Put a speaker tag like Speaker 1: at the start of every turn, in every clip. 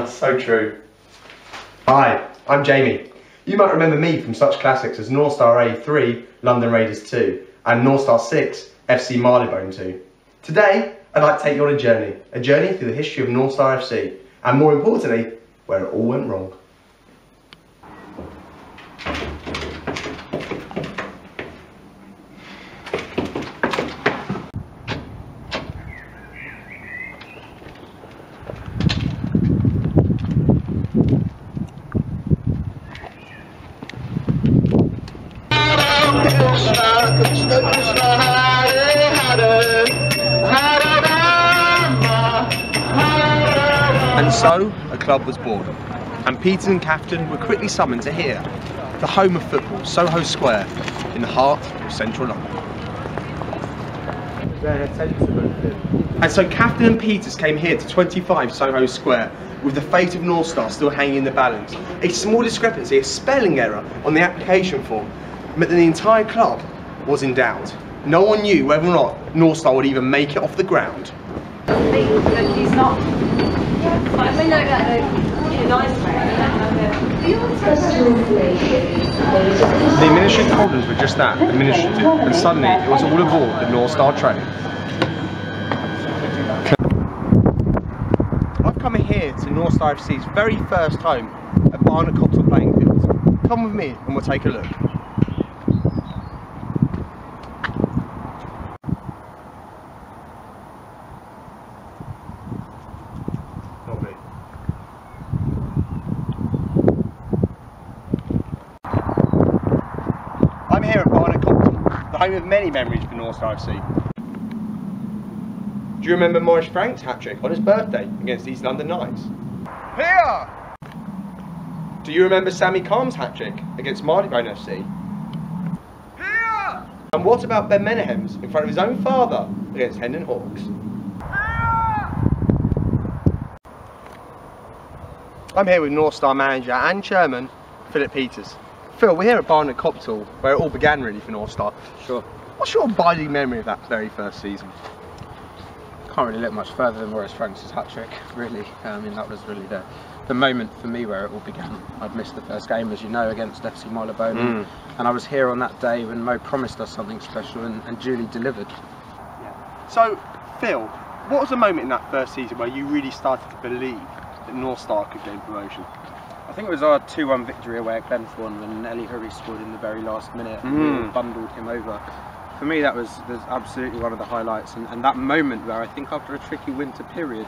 Speaker 1: So true. Hi, I'm Jamie. You might remember me from such classics as Norstar A3, London Raiders 2, and Norstar 6, FC Marylebone 2. Today, I'd like to take you on a journey through the history of Norstar FC, and more importantly, where it all went wrong. And so, a club was born, and Peters and Cafton were quickly summoned to here, the home of football, Soho Square, in the heart of central London. And so Cafton and Peters came here to 25 Soho Square, with the fate of Norstar still hanging in the balance. A small discrepancy, a spelling error on the application form, meant that the entire club was in doubt. No one knew whether or not Norstar would even make it off the ground.
Speaker 2: He's not. I mean, in a nice way.
Speaker 1: The administrative problems were just that, administrative, and suddenly it was all aboard the Norstar train. I've come here to Norstar FC's very first home at Barnet Copthall playing fields. Come with me and we'll take a look. I'm here at Barnet Copthall, the home of many memories for Norstar FC. Do you remember Maurice Frank's hat-trick on his birthday against East London Knights? Here! Do you remember Sammy Calm's hat-trick against Marylebone FC? Here! And what about Ben Menahem's in front of his own father against Hendon Hawks? I'm here with Norstar manager and chairman, Philip Peters. Phil, we're here at Barnet Copthall, where it all began really for Norstar.
Speaker 3: Sure.
Speaker 1: What's your abiding memory of that very first season?
Speaker 3: Can't really look much further than Maurice Frank's hat-trick, really. I mean, that was really the moment for me where it all began. I'd missed the first game, as you know, against FC Marylebone, and I was here on that day when Mo promised us something special and duly delivered.
Speaker 1: Yeah. So, Phil, what was the moment in that first season where you really started to believe that Norstar could gain promotion?
Speaker 3: I think it was our 2-1 victory away at Glenthorne when Ellie Hurry scored in the very last minute and we all bundled him over. For me, that was absolutely one of the highlights, and that moment where I think after a tricky winter period,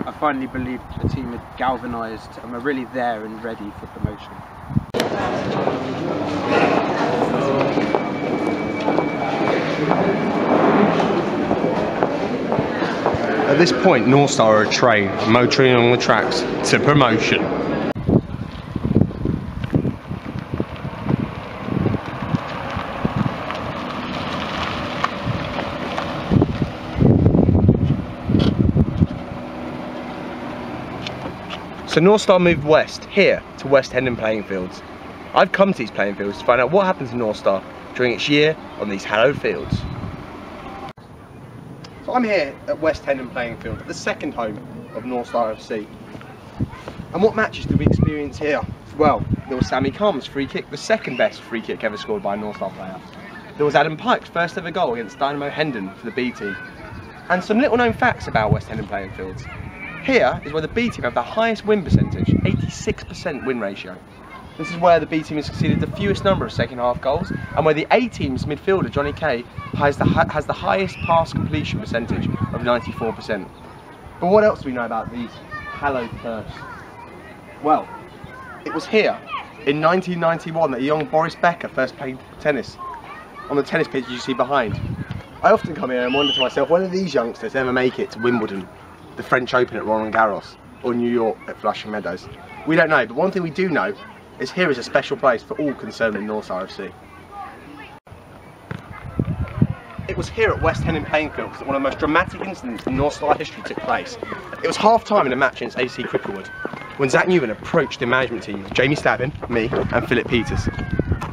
Speaker 3: I finally believed the team had galvanised and were really there and ready for promotion.
Speaker 1: At this point, Norstar are a train, motoring along the tracks to promotion. So Norstar moved west, here, to West Hendon playing fields. I've come to these playing fields to find out what happens to Norstar during its year on these hallowed fields. So I'm here at West Hendon playing field, the second home of Norstar FC. And what matches did we experience here? Well, there was Sammy Calm's free kick, the second best free kick ever scored by a Norstar player. There was Adam Pike's first ever goal against Dynamo Hendon for the B team. And some little known facts about West Hendon playing fields. Here is where the B team have the highest win percentage, 86% win ratio. This is where the B team has conceded the fewest number of second half goals, and where the A team's midfielder, Johnny Kay, has the highest pass completion percentage of 94%. But what else do we know about these hallowed turfs? Well, it was here, in 1991, that young Boris Becker first played tennis, on the tennis pitch you see behind. I often come here and wonder to myself, when do these youngsters ever make it to Wimbledon, the French Open at Roland Garros, or New York at Flushing Meadows? We don't know, but one thing we do know is here is a special place for all concerned with Norstar FC. It was here at West Hendon playing fields that one of the most dramatic incidents in Norstar history took place. It was half time in a match against AC Cricklewood, when Zach Newman approached the management team, Jamie Slavin, me and Philip Peters.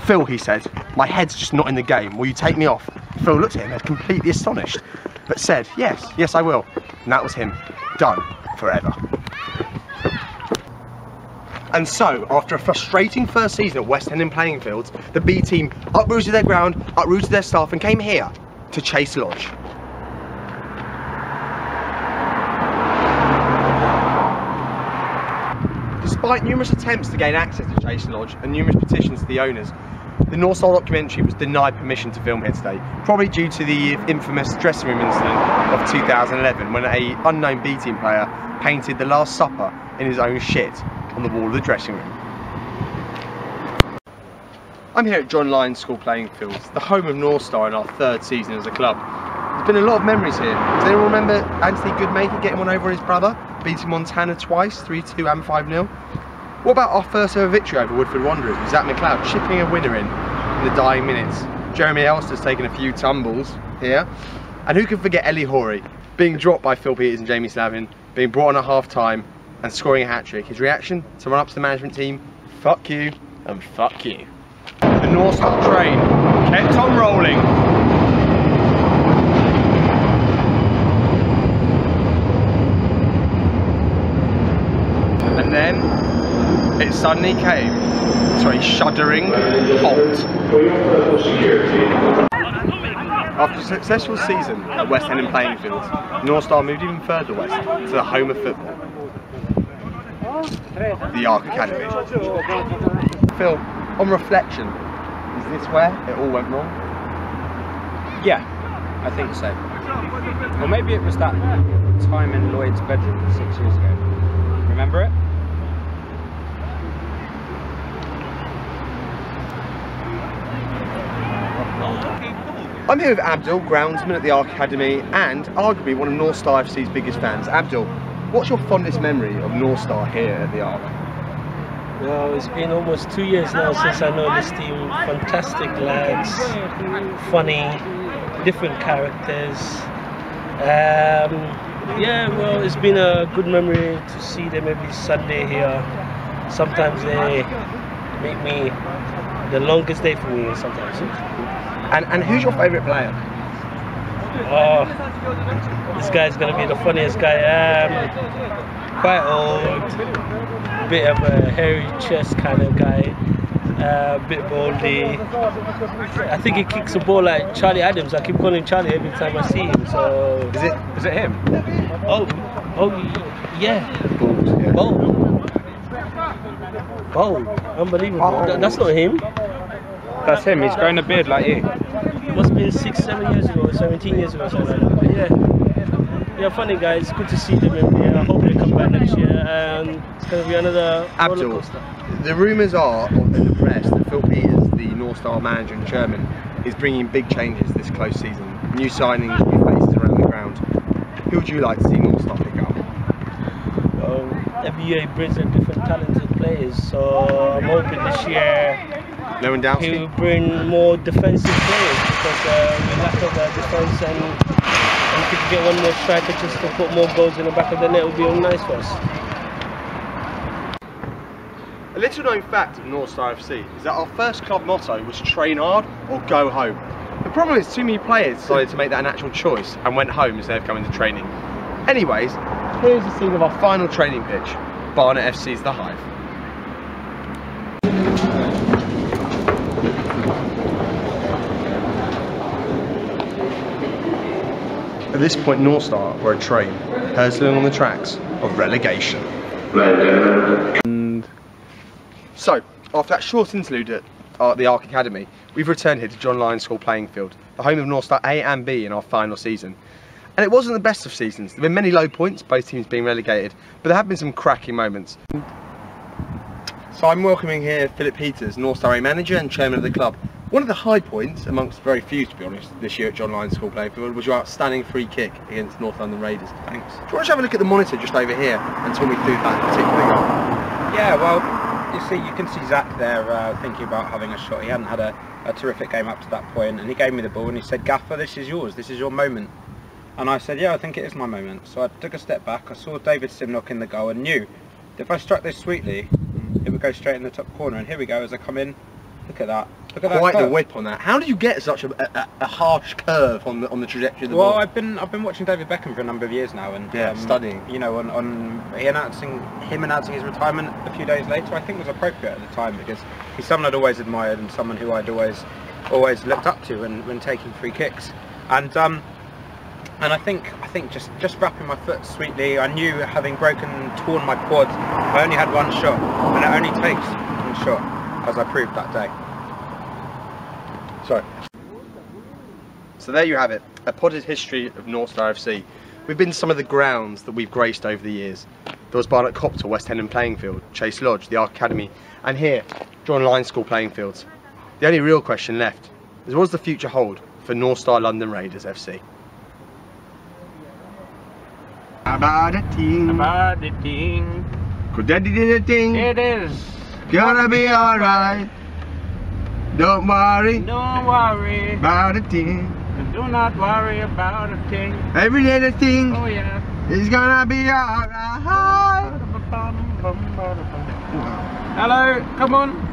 Speaker 1: Phil, he said, my head's just not in the game, will you take me off? Phil looked at him, completely astonished. but said, yes I will. And that was him, done forever. And so, after a frustrating first season at West End playing fields, the B team uprooted their ground, uprooted their staff and came here to Chase Lodge. Despite numerous attempts to gain access to Chase Lodge and numerous petitions to the owners, the Norstar documentary was denied permission to film here today, probably due to the infamous dressing room incident of 2011 when an unknown B team player painted the Last Supper in his own shit on the wall of the dressing room. I'm here at John Lyons School playing fields, the home of Norstar in our third season as a club. There's been a lot of memories here. Does anyone remember Anthony Goodmaker getting one over his brother, beating Montana twice, 3-2 and 5-0? What about our first ever victory over Woodford Wanderers with Zach McLeod chipping a winner in the dying minutes? Jeremy Elster's taken a few tumbles here. And who can forget Ellie Horry being dropped by Phil Peters and Jamie Slavin, being brought on at half time and scoring a hat-trick. His reaction to run up to the management team, fuck you and fuck you. The Norstar train kept on rolling. And then it suddenly came to a shuddering halt. After a successful season at West End playing fields, Norstar moved even further west to the home of football, the Arc Academy. Phil, on reflection, is this where it all went wrong?
Speaker 3: Yeah, I think so. Or maybe it was that time in Lloyd's bedroom 6 years ago. Remember it?
Speaker 1: I'm here with Abdul, groundsman at the Arc Academy and arguably one of Norstar FC's biggest fans. Abdul, what's your fondest memory of Norstar here at the Arc?
Speaker 4: Well, it's been almost 2 years now since I know this team. Fantastic lads, funny, different characters. Yeah, well, it's been a good memory to see them every Sunday here. Sometimes they make me the longest day for me sometimes.
Speaker 1: And who's your favourite player?
Speaker 4: Oh, this guy's gonna be the funniest guy. Quite old, bit of a hairy chest kind of guy, bit baldy. I think he kicks the ball like Charlie Adams. I keep calling Charlie every time I see him. So
Speaker 3: Is it him?
Speaker 4: oh yeah, bold, unbelievable.
Speaker 1: Oh.
Speaker 4: That's not him.
Speaker 3: That's him. He's growing a beard like you.
Speaker 4: Must have been 6-7 years ago, 17 years ago, something like that. But yeah, funny guys. It's good to see them in here. I hope they come back next year. And it's going to be another roller
Speaker 1: Abdul,
Speaker 4: coaster.
Speaker 1: the rumours are in the press that Phil Peters, the Norstar manager and chairman, is bringing big changes this close season. New signings, new faces around the ground. Who would you like to see Norstar pick up?
Speaker 4: Every year he brings in different talented players. So I'm hoping this year
Speaker 1: No one doubts
Speaker 4: he
Speaker 1: it.
Speaker 4: will bring more defensive players because we lack of defence, and if we could get one more striker just to put more goals in the back of the net, it would be all nice for us.
Speaker 1: A little known fact of Norstar FC is that our first club motto was train hard or go home. The problem is too many players decided to make that an actual choice and went home instead of coming to training. Anyways, here's the scene of our final training pitch, Barnet FC's The Hive. At this point, Norstar were a train hurtling on the tracks of relegation. So, after that short interlude at the Arc Academy, we've returned here to John Lyons School playing field, the home of Norstar A and B in our final season. And it wasn't the best of seasons. There have been many low points, both teams being relegated, but there have been some cracking moments. So I'm welcoming here Philip Peters, Norstar A manager and chairman of the club. One of the high points, amongst very few to be honest, this year at John Lyons School playing field was your outstanding free kick against North London Raiders. Thanks. Do you want to have a look at the monitor just over here and talk me through that particular goal?
Speaker 3: Yeah, well, you can see Zach there thinking about having a shot. He hadn't had a terrific game up to that point, and he gave me the ball and he said, "Gaffer, this is yours, this is your moment." And I said, "Yeah, I think it is my moment." So I took a step back, I saw David Simnock in the goal and knew that if I struck this sweetly, it would go straight in the top corner. And here we go, as I come in, look at that. Look at that
Speaker 1: quite the
Speaker 3: curve.
Speaker 1: whip on that. How do you get such a harsh curve on the trajectory of the
Speaker 3: Well,
Speaker 1: ball?
Speaker 3: I've been watching David Beckham for a number of years now, and
Speaker 1: studying.
Speaker 3: You know, on him announcing his retirement a few days later, I think was appropriate at the time, because he's someone I'd always admired and someone who I'd always looked up to when taking free kicks, and I think just wrapping my foot sweetly. I knew, having torn my quad, I only had one shot, and it only takes one shot, as I proved that day.
Speaker 1: So there you have it, a potted history of Norstar FC. We've been to some of the grounds that we've graced over the years. There was Barnet Copter, West Hendon playing field, Chase Lodge, the Arc Academy, and here, John Lyne School playing fields. The only real question left is, what does the future hold for Norstar London Raiders FC?
Speaker 5: About a team,
Speaker 4: It is.
Speaker 5: gonna be alright. Don't worry
Speaker 4: Don't worry.
Speaker 5: about a thing.
Speaker 4: Do not worry about a thing.
Speaker 5: Every little thing
Speaker 4: Oh yeah.
Speaker 5: is gonna be alright.
Speaker 4: Hello, come on.